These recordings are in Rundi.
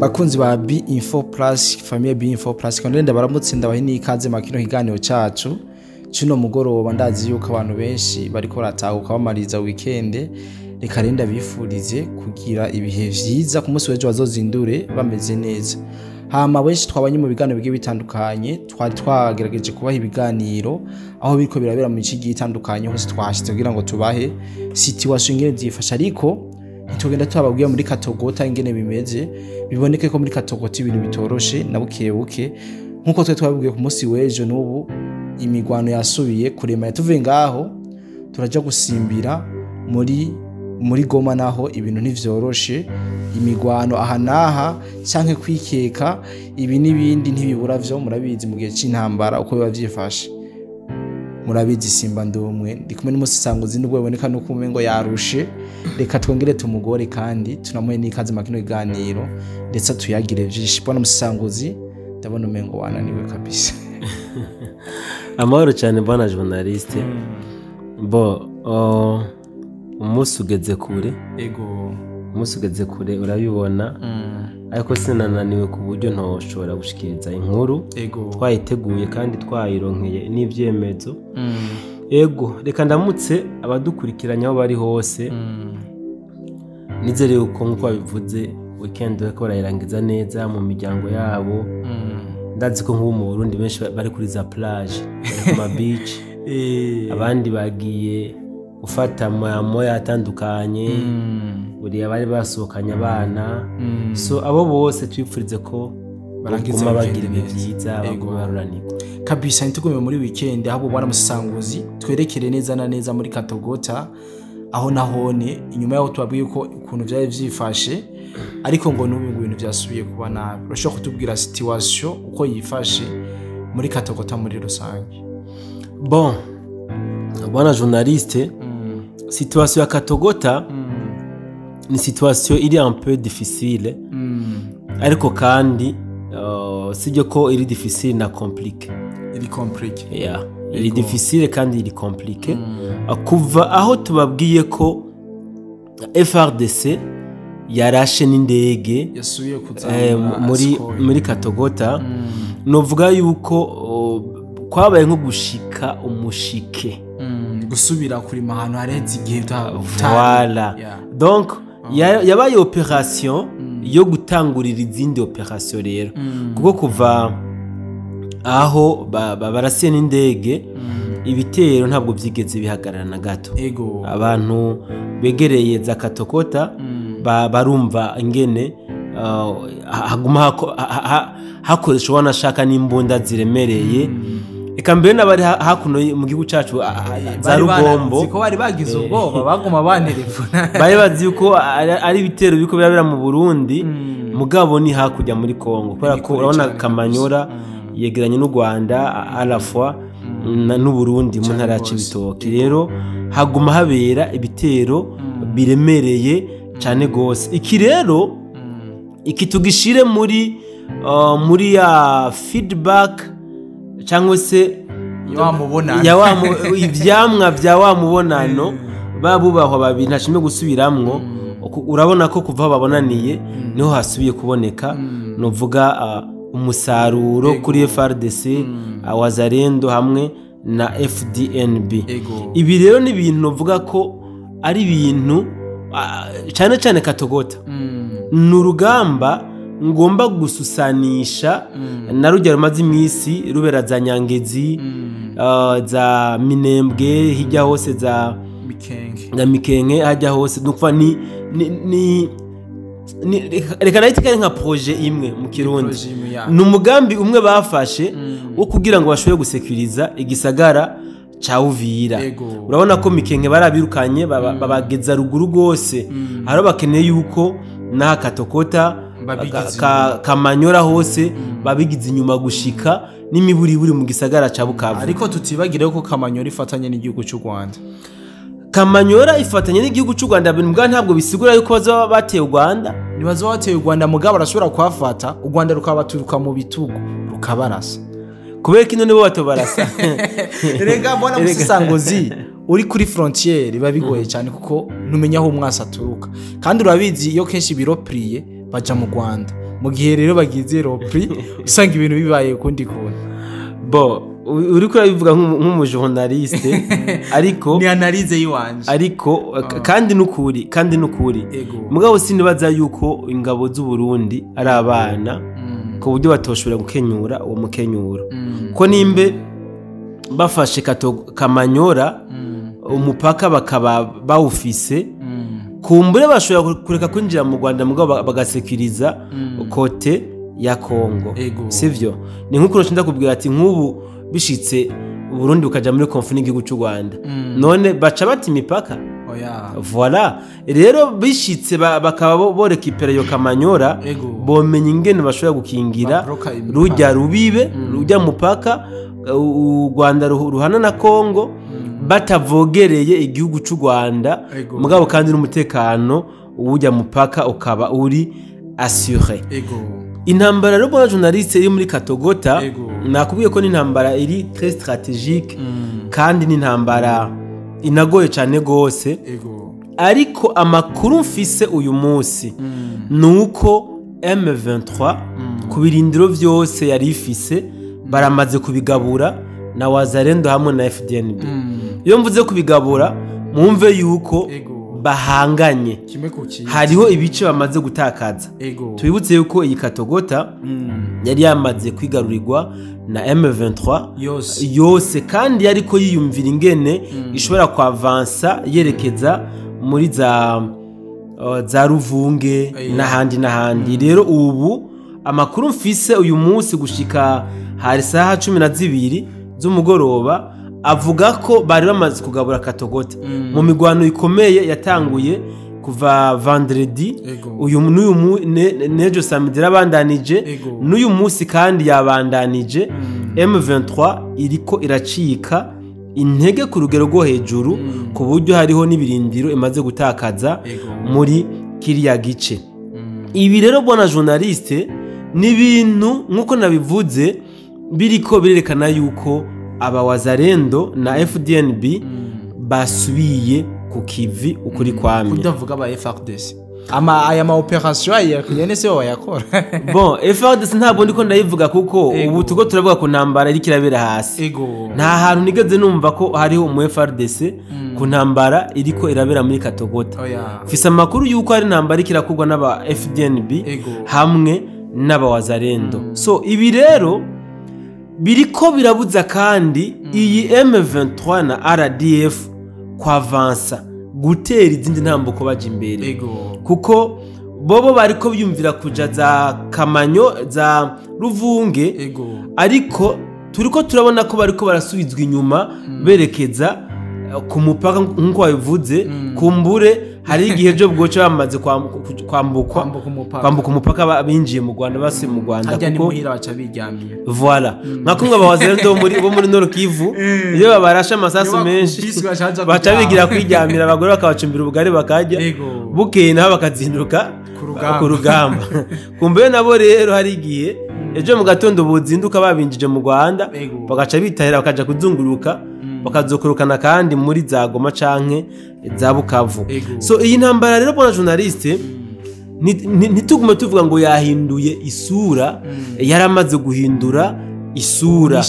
bakunzi ba B Info Plus famille B Info Plus kandi ndenda baramutsinda bahe n'ikaze makino kiganiro cacu cino mugoroba ndazi yuko abantu benshi bariko baratahuka bamariza weekend reka renda bifurize kugira ibihe vyiza ku munsi w'ejo bazozindure bameze neza. Hama benshi twabanye mu biganiro bigiye bitandukanye twari twagerageje kubaha ibiganiro aho biriko birabera mu mici gitandukanye hose twashitse kugira ngo tubahe situation ingene vyifasha ariko ntitugenda tubabwiye muri Katogota ingene bimeze biboneke ko muri Katogota ibintu bitoroshe na buke nkuko twe twabwiye ku munsi w'ejo n'ubu imigwano yasubiye kurema yatuvuye ngaho turaja gusimbira muri Goma naho ibintu ntivyoroshe imigwano aha naha canke kwikeka ibi nibindi ntibibura vyo murabizi mu gihe c'intambara uko biba vyifashe murabizi simba ndumwe ndi kumwe n'umusisanguzi n'ubwo biboneka no kumengo yarushe reka twongere tumugore kandi tunamuhe n'ikaze makino iganiro ndetse tuyagire vyinshi bwana musisanguzi ndabona umengo wananiwe kabisa. Amahoro cyane bwana journaliste. Umunsi ugeze kure. Ego umunsi ugeze kure urabibona. Ariko sinananiwe ku buryo ntoshobora gushikiriza inkuru. Ego twayiteguye kandi twayironkeye n'ivyemezo. Ego reka ndamutse abadukurikiranya aho bari hose. Nizere uko nkuko babivuze weekend bariko barayirangiza neza mu miryango yabo. Ndazi ko nk'ubu mu Burundi benshi bari kuri za plage, ku ma beach. Abandi bagiye ufata moya atandukanye. Buri abari basohokanye abana. So abo bose twipfurize ko barangizwa bagira ibyiza bagumaruranirwa. Kabisa nitugume muri weekend aho bwana musisanguzi twerekere neza na neza muri Katogota aho nahone inyuma yaho twabwiye ko ukuntu byaye vyifashe ariko ngo n'ubu ibintu byasubiye kuba nabi. Urashobora kutubwira situation uko yifashe muri Katogota muri rusange? Bon bwana journaliste, situation ya Katogota ni situation iri un peu difficile. Ariko kandi sije ko iri difficile na compliqué. Iri compliqué. Yeah. Iri difficile kandi iri compliqué. Kuva aho tubabwiye ko FRDC yarashe n'indege yasubiye muri Katogota. Novuga yuko kwabaye nko gushika umushike. Gusubira kuri mahano hareze igihe voilà. Donc yabaye operation yo gutangurira izindi operation rero. Kuko kuva aho barasiye n'indege ibitero ntabwo byigeze bihagarara na gato. Ego abantu begereye za Katogota barumva ingene haguma hakoresha wanashaka n'imbunda ziremereye. Eka mbere n'abari hakuno mu gihugu cacu za Rugombo ziko bari bagize ubwoba baguma bantelefona bari bazi yuko ari ibitero biko birabera mu Burundi mugabo ni hakujya muri Kongo kubera ko urabona Kamanyora yegeranye n'u Rwanda à la fois n'u Burundi mu ntara ya Cibitoke. Rero haguma habera ibitero biremereye cyane gose. Iki rero tugishire muri ya feedback cyangwa se ivyamwa vya wa mubonano babubahwa babiri ntashimwe gusubiramwo. Urabona ko kuva babonaniye niho hasubiye kuboneka novuga umusaruro kuri FRDC Wazalendo hamwe na FDNB. Ibi rero ni ibintu novuga ko ari ibintu cyane Katogota n'urugamba ngomba gususanisha na rugero mazi imisi rubera za Nyangezi za Minembwe hijya hose za Mikenge hajya hose. Dukwa ni reka nayitikane nka projet imwe mu Kirundi. N'umugambi umwe bafashe wo kugira ngo bashobore gusekuriza igisagara cha Uvira. Urabona ko Mikenge barabirukanye babageza ruguru gose. Haro bakeneye yuko na Katogota Kamanyora hose babigize inyuma gushika n'imiburi buri mu gisagara ca Bukavu. Ariko tutibagire ko Kamanyora ifatanye n'igihugu cy'u Rwanda. Kamanyora ifatanye n'igihugu cy'u Rwanda mbwa ntabwo bisigura yuko bazo bateye u Rwanda. Nibazo bateye u Rwanda mugabo barashobora kwafata u Rwanda rukabaturuka mu bitugu rukabarasa. Kubera kino nibo batobarasa. Rega bwana musisanguzi uri kuri frontière biba bigoye cyane kuko numenya aho umwasa aturuka. Kandi urabizi iyo kenshi biro priye baja mu Rwanda mu gihe rero bagize repris usanga ibintu bibaye kundi kuntu. Bo uriko urabivuga nk'umujournaliste ariko ni analyse yiwanje ariko kandi nukuri mugabo sinibaza yuko ingabo z'u Burundi ari abana ku buryo batoshobora gukenyura uwo mukenyuro ko nimbe bafashe Kamanyora umupaka bakaba bawufise kumbure bashobora kureka kwinjira mu Rwanda mugabo bagasekiriza kote ya Kongo sivyo ni nkuko urashinda kubwira ati nk'ubu bishitse Burundi bukaja muri konflit n'igihugu cy'u Rwanda none baca bati imipaka voilà rero bishitse bakaba borekipera yo Kamanyora bomenya ingene bashobora gukingira rujya rubibe rujya mupaka u Rwanda ruhana na Kongo batavogereye igihugu cy'u Rwanda mugabo kandi n'umutekano ujya mupaka ukaba uri assuré. Intambara rero bwa journaliste iri muri Katogota nakubwiye ko n'intambara iri très stratégique kandi n'intambara inagoye cyane gose ariko amakuru mfise uyu munsi nuko M23 ku birindiro vyose yari ifise baramaze kubigabura na Wazalendo hamwe na FDNB. Iyo mvuze kubigabura mumve yuko bahanganye hariho ibice bamaze gutakaza. Tubibutse yuko iyi Katogota yari yamaze kwigarurirwa na M23 yose kandi yariko yiyumvira ingene ishobora kwavansa yerekeza muri za Ruvunge n'ahandi. Rero ubu amakuru mfise uyu munsi gushika hari saha 12 z'umugoroba avuga ko bari bamaze kugabura Katogota mu migwano ikomeye yatanguye kuva vendredi uyu nejo samedi rabandanije n'uyu munsi kandi yabandanije. M23 iriko iracika intege ku rugero rwo hejuru ku buryo hariho n'ibirindiro imaze gutakaza muri kiriya gice. Ibi rero bona journaliste ni bintu nkuko nabivuze biriko birerekana yuko aba Wazalendo na FDNB basubiye ku kivi ukuri kwamye. Kudavuga ba FARDC aya ma operation ayakiyene se wayakora. Bon FARDC ntabwo ndiko ndayivuga kuko ubu tuko turavuga ku ntambara iri kirabera hasi. Nta hantu nigeze numva ko hariho umu FARDC ku ntambara iriko irabera muri Katogota. Fisa makuru yuko ari ntambara ikirakorwa n'aba FDNB hamwe n'aba Wazalendo. So ibi rero biriko birabuza kandi iyi M23 na RDF kwavansa gutera izindi ntambuko baje imbere kuko bobo bariko byumvira kuja za Kamanyo za Ruvunge ariko turiko turabona ko bariko barasubizwa inyuma berekeza ku mupaka nkuko wabivuze kumbure hari igihe byo bwoce bamaze kwambuka umupaka binjiye mu Rwanda base mu Rwanda kuko muhira baca biryamiye voilà nakumwe Abazalendo bo muri Nord Kivu iyo babarasha amasasu menshi baca bigira kwiryamira abagore bakabacumbira ubugari bakajya bukeye naho bakazinduka ku rugamba kumbe nabo rero hari igihe ejo mu gatondo buzinduka babinjije mu Rwanda bagaca bitahira bakaja kuzunguruka bakazokurukana kandi muri za Goma canke za Bukavu. So iyi ntambara rero bona journaliste ntitugume tuvuga ngo yahinduye isura yaramaze guhindura isura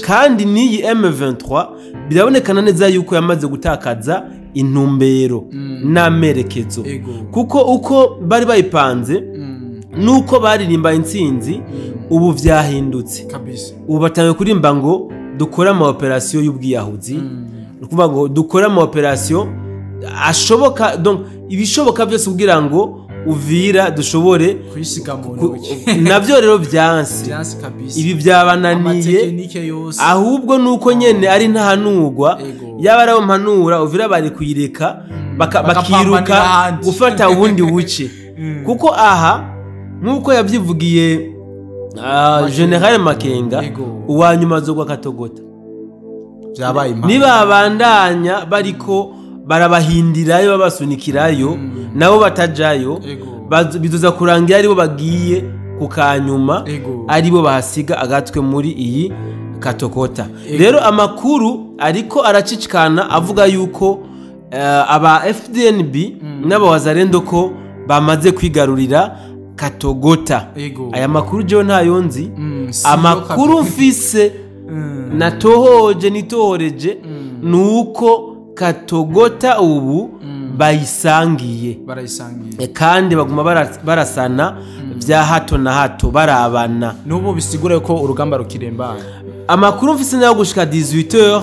kandi niyi M23 birabonekana neza yuko yamaze gutakaza intumbero n'amerekezo kuko uko bari bayipanze nuko baririmba intsinzi ubu vyahindutse kabisa. Ubu batangiye kurimba ngo dukora ama operation y'ubwiyahuzi nukuvuga ngo dukora ama operation ashoboka donc ibishoboka byose kugira ngo Uvira dushobore kwisiga mu ntoki navyo rero byanse kabisa. Ibi byabananiye ahubwo nuko nyene ari ntahanurwa yaba ari mpanura Uvira bari kuyireka bakiruka gufata ubundi buce kuko aha nkuko yabyivugiye General Makenga uwanyuma zo kwa Katogota byabaye niba abandanya bariko barabahindirayo babasunikirayo nabo batajayo biduza kurangira aribo bagiye kukanyuma aribo bahasiga agatwe muri iyi Katogota. Rero amakuru ariko aracicikana avuga yuko aba FDNB n'aba Wazalendo ko bamaze kwigarurira Katogota. Ego. Aya makuru jewe ntayo nzi. Siyo Amakuru kabisa. mfise nitohoreje nuko Katogota ubu bayisangiye. Barayisangiye. Kandi baguma barasana vya hato na hato barabana. Nubu bisigura ko urugamba rukirembana. Amakuru mfise nayo gushika 18h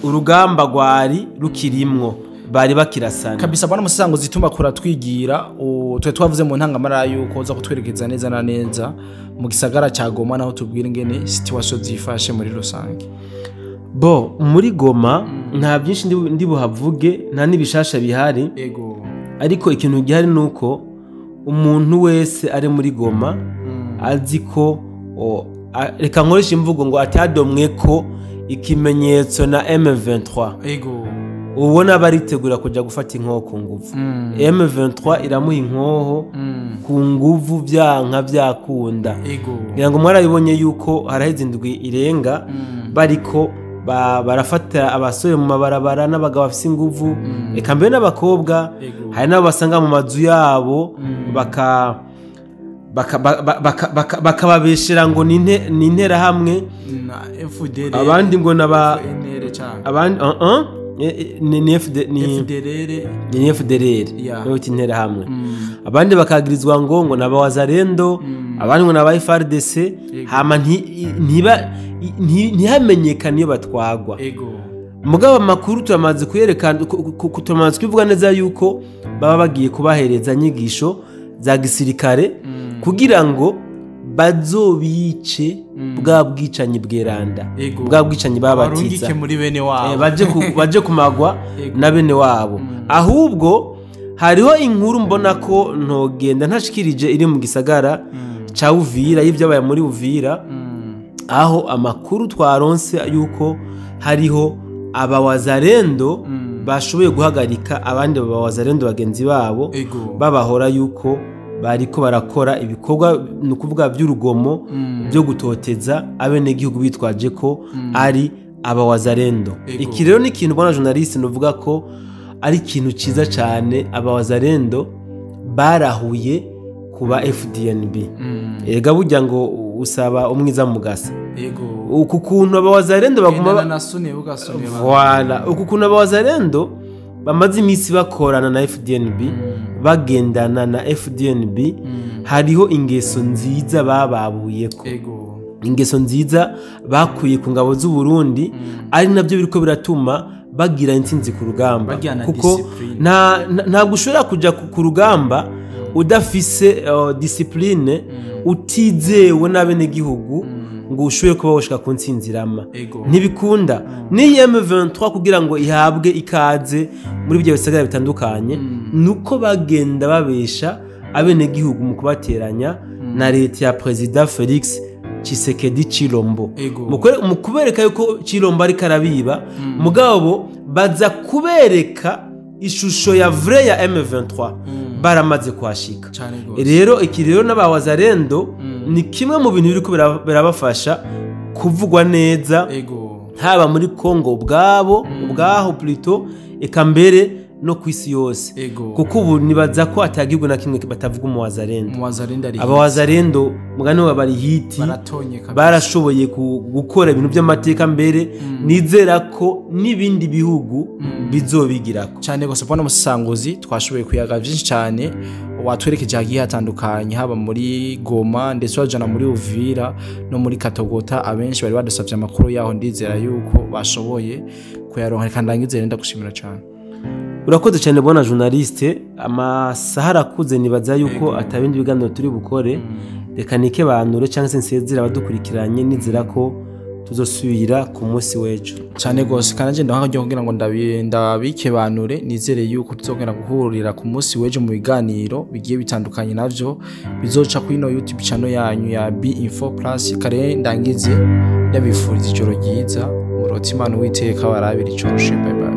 urugamba gwari rukirimwo bari bakirasana. Kabisa bwana musango zituma kura twigira twe twavuze mu ntangamara yuko uza kutwerekeza neza na neza mu gisagara cya Goma naho tubwira ingene situation zifashe muri rusange. Bo muri Goma nta byinshi ndi buhavuge nta nibishasha bihari. Ego. Ariko ikintu gihari nuko umuntu wese ari muri Goma azi ko reka nkoresha imvugo ngo atadomwe ko ikimenyetso na M23. Ego. Ubona baritegura kujya gufata inkoho ku nguvu. M23 iramuha inkoho ku nguvu byanka byakunda. Ego. Ngira ngo mwarabibonye yuko haraheze indwi irenga bariko barafata abasore mu mabarabara n'abagabo bafise inguvu eka mbere n'abakobwa. Hari nabo basanga mu mazu yabo bakababeshera ngo ni intera hamwe na FDL abandi ngo naba abandi ni FDLR niyo intera hamwe. Abandi bakagirizwa ngo naba wazarendo abandi ngo naba FARDC hama ntihamenyekana iyo batwagwa. Mugabo amakuru turamaze kuyerekana tumaze kuvuga neza yuko baba bagiye kubahereza nyigisho za gisirikare kugira ngo bazobice bwa bwicanyi bweranda bwa bwicanyi babatiza muri bene wabo baje kumagwa na bene wabo. Ahubwo hariho inkuru mbona ko ntogenda ntashikirije iri mu gisagara ca Uvira y'ivyabaye muri Uvira, aho amakuru twaronse yuko hariho abawazarendo bashoboye guhagarika abandi babawazarendo bagenzi babo babahora yuko bariko barakora ibikorwa nukuvuga by'urugomo byo gutoteza abene gihugu bitwaje ko ari abawazarendo. Iki rero ni ikintu bwana journaliste novuga ko ari ikintu ciza cyane. Abawazarendo barahuye kuba FDNB. Ega burya ngo usaba umwiza mugasa. Uku kuntu abawazarendo baguma voilà uku kuntu abawazarendo bamaze imisi bakorana na FDNB bagendana na FDNB hariho ingeso nziza bababuyeko. Ingeso nziza bakuye ku ngabo z'u Burundi ari nabyo biriko biratuma bagira intsinzi ku rugamba, kuko nta gushobora kujya ku rugamba udafise discipline utizewe n'abene gihugu ngo ushobore kuba washika ku ntsinzirama. Ntibikunda ni M23 kugira ngo ihabwe ikaze muri byo bisagara bitandukanye nuko bagenda babesha abene gihugu mu kubateranya na leta ya President Felix Tshisekedi Chilombo mu kubereka yuko Chilombo ari karabiba mugabo baza kubereka ishusho ya vrai ya M23 baramaze kwashika. Rero iki rero n'abawazarendo ni kimwe mu bintu biriko birabafasha kuvugwa neza haba muri Kongo ubwaho plutôt eka mbere no kwisi yose, kuko ubu nibaza ko atagirwa na kimwe batavuga umuwazarendo. Abawazarendo mugani wa bari hiti barashoboye gukora ibintu by'amateka mbere nizera ko nibindi bihugu bizobigirako cyane. Gose pona musangozi twashoboye kuyaga byinshi cyane, watwerekeje hagiye hatandukanye haba muri Goma ndetse wajana muri Uvira no muri Katogota. Abenshi bari badusavye amakuru yaho, ndizera yuko bashoboye kuyaronka kandi ndangizera ndagushimira cyane. Urakoze cyane bona journaliste. Amasaha arakuze nibaza yuko atabindi biganiro turi bukore, reka nike banure cyangwa se nsezera abadukurikiranye nizera ko tuzosubira ku munsi w'ejo cyane gose. Kandi ndahanga kugira ngo ndabike banure, nizere yuko tuzogenda guhurira ku munsi w'ejo mu biganiro bigiye bitandukanye navyo bizoca kuri no YouTube channel yanyu ya Be Info Plus. Kare ndangize ndabifuriza ijoro ryiza, muroti Imana Uwiteka barabira icoroshe. Bye bye.